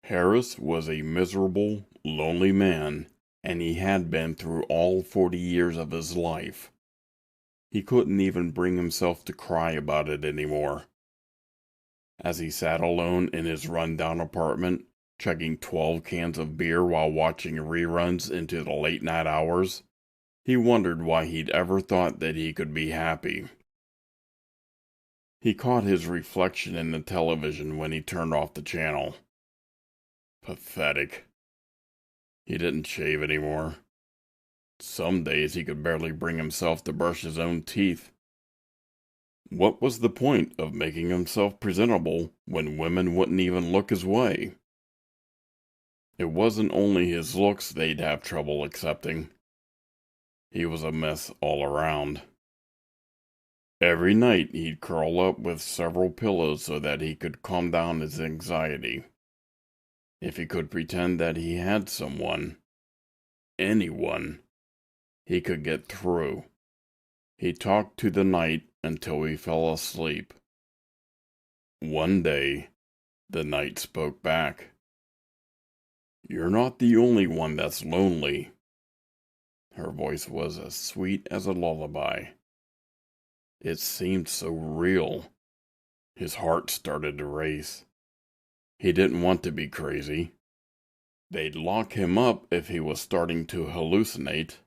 Harris was a miserable, lonely man, and he had been through all 40 years of his life. He couldn't even bring himself to cry about it anymore. As he sat alone in his run-down apartment, chugging 12 cans of beer while watching reruns into the late-night hours, he wondered why he'd ever thought that he could be happy. He caught his reflection in the television when he turned off the channel. Pathetic. He didn't shave anymore. Some days he could barely bring himself to brush his own teeth. What was the point of making himself presentable when women wouldn't even look his way? It wasn't only his looks they'd have trouble accepting. He was a mess all around. Every night he'd curl up with several pillows so that he could calm down his anxiety. If he could pretend that he had someone, anyone, he could get through. He talked to the night until he fell asleep. One day, the night spoke back. "You're not the only one that's lonely." Her voice was as sweet as a lullaby. It seemed so real. His heart started to race. He didn't want to be crazy. They'd lock him up if he was starting to hallucinate.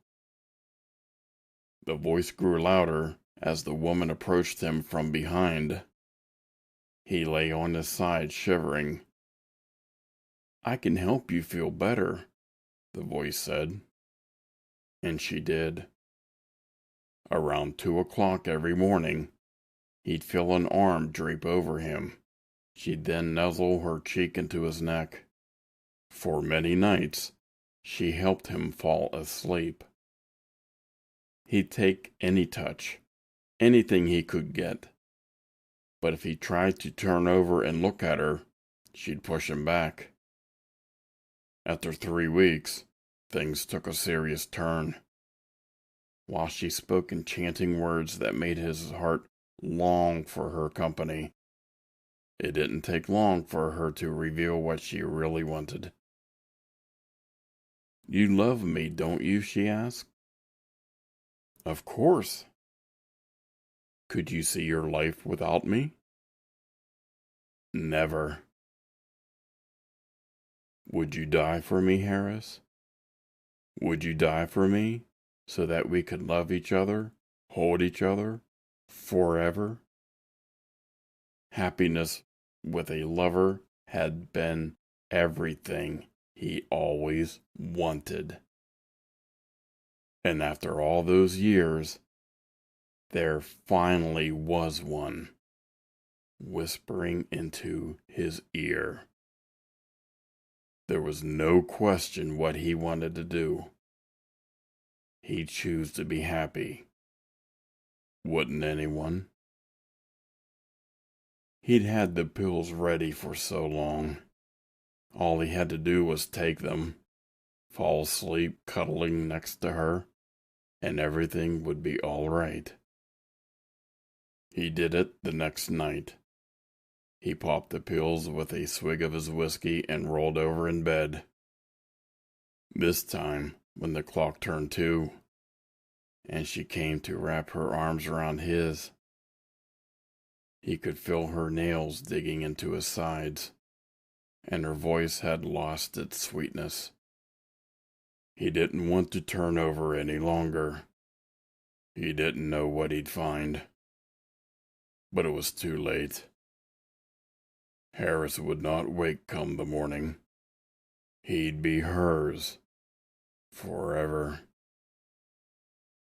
The voice grew louder as the woman approached him from behind. He lay on his side, shivering. "I can help you feel better," the voice said. And she did. Around 2 o'clock every morning, he'd feel an arm drape over him. She'd then nuzzle her cheek into his neck. For many nights, she helped him fall asleep. He'd take any touch, anything he could get. But if he tried to turn over and look at her, she'd push him back. After 3 weeks, things took a serious turn. While she spoke enchanting words that made his heart long for her company, it didn't take long for her to reveal what she really wanted. "You love me, don't you?" she asked. "Of course." "Could you see your life without me?" "Never." "Would you die for me, Harris? Would you die for me so that we could love each other, hold each other, forever?" Happiness with a lover had been everything he always wanted. And after all those years, there finally was one, whispering into his ear. There was no question what he wanted to do. He'd choose to be happy. Wouldn't anyone? He'd had the pills ready for so long. All he had to do was take them, fall asleep cuddling next to her, and everything would be all right. He did it the next night. He popped the pills with a swig of his whiskey and rolled over in bed. This time, when the clock turned 2, and she came to wrap her arms around his, he could feel her nails digging into his sides, and her voice had lost its sweetness. He didn't want to turn over any longer. He didn't know what he'd find. But it was too late. Harris would not wake come the morning. He'd be hers forever.